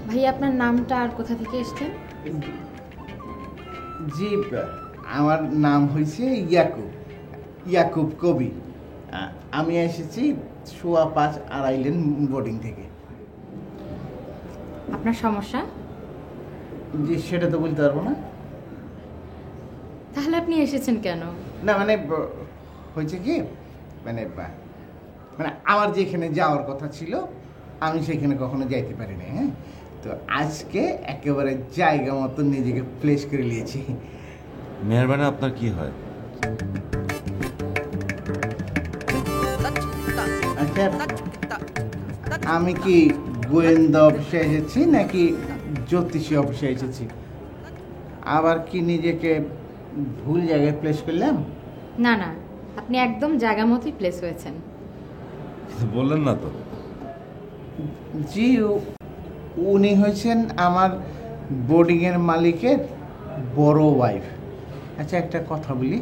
ভাই আপনার নামটা আর কোথা থেকে এসেছেন? জি, আমার নাম হয়েছে ইয়াকুব, ইয়াকুব কবি। আমি এসেছি 5:15 লেন বোর্ডিং থেকে। আপনার সমস্যা? জি, সেটা তো বলতে পারবো না। তাহলে আপনি এসেছেন কেন? না মানে হয়েছে কি, মানে মানে আমার যেখানে যাওয়ার কথা ছিল আমি সেখানে কখনো যাইতে পারিনি। হ্যাঁ, তো আজকে একেবারে জায়গা মতো নিজেকে প্লেস করে নিয়েছি। মেহরবানি, আপনার কি হয়? আচ্ছা, আমি কি গোয়েন্দা অফিসে এসেছি নাকি জ্যোতিষী অফিসে এসেছি? আবার কি নিজেকে ভুল জায়গায় প্লেস করলাম? না না, আপনি একদম জায়গা মতোই প্লেস হয়েছেন। বললেন না তো। জি, উনি হয়েছেন আমার বোর্ডিংয়ের মালিকের বড় ওয়াইফ। আচ্ছা, একটা কথা বলি,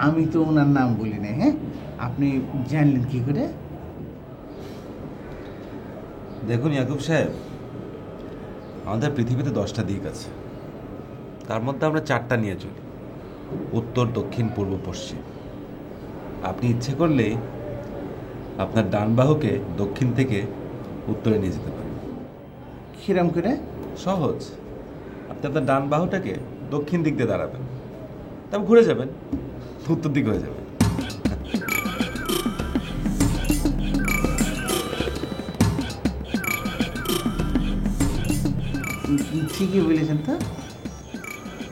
আমি তো ওনার নাম বলি না। হ্যাঁ, আপনি জানলেন কি করে? দেখুন ইয়াকুব সাহেব, আমাদের পৃথিবীতে 10টা দিক আছে, তার মধ্যে আমরা 4টা নিয়ে চলি: উত্তর, দক্ষিণ, পূর্ব, পশ্চিম। আপনি ইচ্ছে করলে আপনার ডান বাহুকে দক্ষিণ থেকে উত্তরে নিয়ে যেতে পারেন। কিরম করে? সহজ। আপনি আপনার ডান বাহুটাকে দক্ষিণ দিক দিয়ে দাঁড়াবেন, তারপর ঘুরে যাবেন, উত্তর দিকে হয়ে যাবে। ঠিকই বলেছেন তো।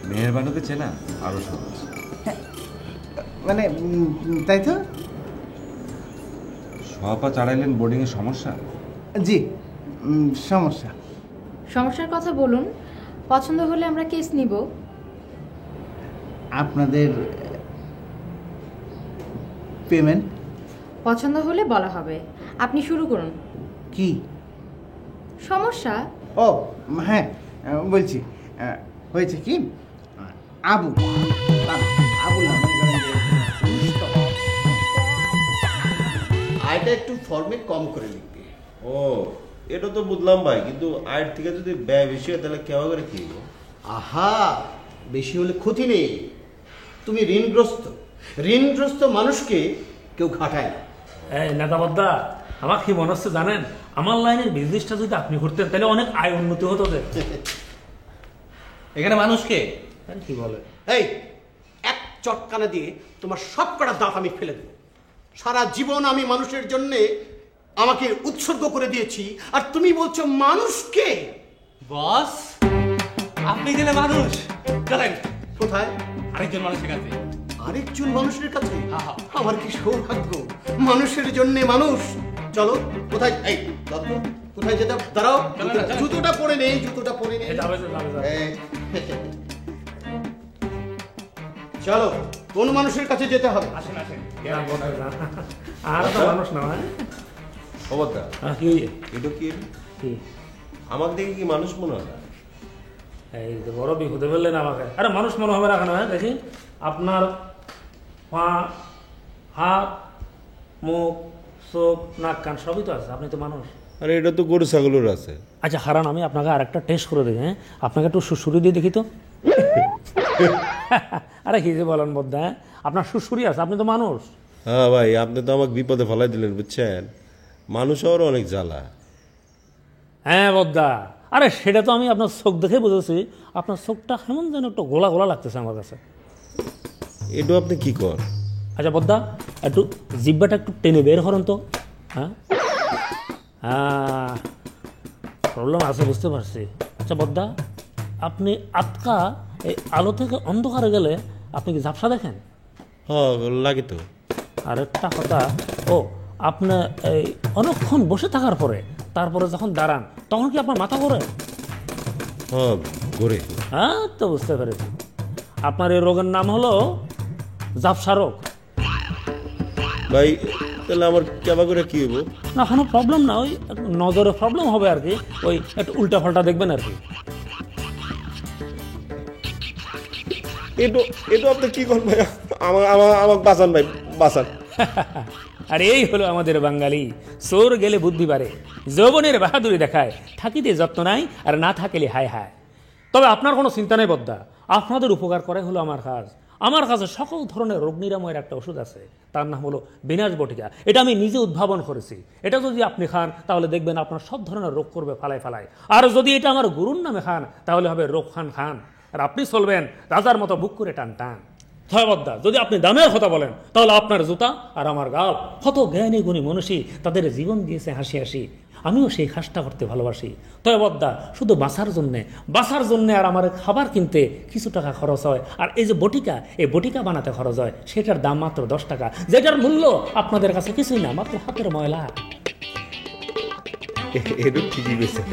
মেহেরবানুকে চেনা আরো সহজ। মানে তাই তো। 4:15 লেন বোর্ডিংয়ের সমস্যা? জি, সমস্যা। সমস্যার কথা বলুন, পছন্দ হলে আমরা কেস নিব। আপনাদের পেমেন্ট পছন্দ হলে বলা হবে। আপনি শুরু করুন। কি সমস্যা? ও হ্যাঁ, বলছি, হয়েছে কি, আবু আবুল না, মনে করেন যে আয়টা একটু ফর্মে কম করে লিখবে। ও, এটা তো বুঝলাম ভাই, কিন্তু আয়ের থেকে যদি ব্যয় বেশি হয় তাহলে কেমন করে কি? আহা, বেশি হলে ক্ষতি নেই। তুমি ঋণগ্রস্ত মানুষকে কেউ ঘাটায় না। এই নেতাবদ্দা, আমার কি মনে হচ্ছে জানেন, আমার লাইনের বিজনেসটা যদি আপনি করতেন তাহলে অনেক আয় উন্নতি হতো। এখানে মানুষকে কি বলে? এই এক চটকানা দিয়ে তোমার সব কটা দাঁত আমি ফেলে দেব। সারা জীবন আমি মানুষের জন্যে আমাকে উৎসর্গ করে দিয়েছি, আর তুমি বলছো মানুষকে? বস, আপনি গেলে মানুষ চলেন কোথায়? আরেকজন মানুষের কাছে। আরেকজন মানুষের কাছে? আমার কি সৌভাগ্য, মানুষের জন্য মানুষ। চলো, কোথায়? এই দত্ত, কোথায় যেতে? দাঁড়াও, জুতোটা পরে নেই, জুতোটা পরে নেই। চলো, কোন মানুষের কাছে যেতে হবে? আসেন আসেন। আর তো মানুষ না। খবরটা কি এটা কি? কি আমাকে দেখে কি মানুষ মনে হয় না? এই তো বড় বিপদে ফেললেন আমাকে। আরে মানুষ মনে হবে রাখানো। হ্যাঁ, দেখি আপনার পা, হাত, মুখ, চোখ, নাক, কান সবই তো আছে, আপনি তো মানুষ। আরে এটা তো গরু ছাগলের আছে। আচ্ছা হারান, আমি আপনাকে আরেকটা টেস্ট করে দিই। হ্যাঁ, আপনাকে একটু সুসুরি দিয়ে দেখি তো। আরে কি যে বলেন বোধা, হ্যাঁ আপনার সুসুরি আছে, আপনি তো মানুষ। হ্যাঁ ভাই, আপনি তো আমাকে বিপদে ফেলাই দিলেন, বুঝছেন? মানুষ হওয়ার অনেক জ্বালা। হ্যাঁ বদ্দা, আরে সেটা তো আমি আপনার চোখ দেখে বুঝেছি। আপনার চোখটা কেমন যেন একটু গোলা গোলা লাগতেছে আমার কাছে। এটা আপনি কি কর? আচ্ছা বদ্দা, একটু জিব্বাটা একটু টেনে বের করেন তো। হ্যাঁ হ্যাঁ, প্রবলেম আছে, বুঝতে পারছি। আচ্ছা বদ্দা, আপনি আটকা এই আলো থেকে অন্ধকারে গেলে আপনি কি ঝাপসা দেখেন? হ্যাঁ লাগে তো। আর একটা কথা, ও আপনি এই অনেকক্ষণ বসে থাকার পরে তারপরে যখন দাঁড়ান তখন কি আপনার মাথা ঘোরে? হ্যাঁ ঘোরে। হ্যাঁ, তো বুঝতে পেরেছি। আপনার এই রোগের নাম হলো ঝাপসা রোগ। ভাই তাহলে আমার কেবা করে কি হবো? না, কোনো প্রবলেম না, ওই নজরে প্রবলেম হবে আর কি, ওই একটু উল্টা পাল্টা দেখবেন আর কি। এটা আপনি কি করেন ভাই? আমাকে বাঁচান ভাই, বাঁচান। আর এই হলো আমাদের বাঙালি, চোর গেলে বুদ্ধি বাড়ে। যৌবনের বাহাদুরি দেখায়, থাকিতে যত্ন নাই আর না থাকিলে হায় হায়। তবে আপনার কোনো চিন্তা নেই বদ্দা, আপনাদের উপকার করাই হলো আমার কাজ। আমার কাছে সকল ধরনের রোগ নিরাময়ের একটা ওষুধ আছে, তার নাম হলো বিনাশ বটিকা। এটা আমি নিজে উদ্ভাবন করেছি। এটা যদি আপনি খান তাহলে দেখবেন আপনার সব ধরনের রোগ করবে ফালায় ফালায়। আর যদি এটা আমার গুরুর নামে খান তাহলে হবে রোগ খান খান, আর আপনি চলবেন রাজার মতো বুক করে টান টান। থয়বদ্দা, যদি আপনি দামের কথা বলেন তাহলে আপনার জুতা আর আমার গাল। কত জ্ঞানী গুণী মনীষী তাদের জীবন দিয়েছে হাসি হাসি, আমিও সেই কাজটা করতে ভালোবাসি। তয়বদ্দা, শুধু বাঁচার জন্যে আর আমার খাবার কিনতে কিছু টাকা খরচ হয়, আর এই যে বটিকা, এই বটিকা বানাতে খরচ হয়, সেটার দাম মাত্র 10 টাকা, যেটার মূল্য আপনাদের কাছে কিছুই না, মাত্র হাতের ময়লা। এটা ঠিকই বলছেন।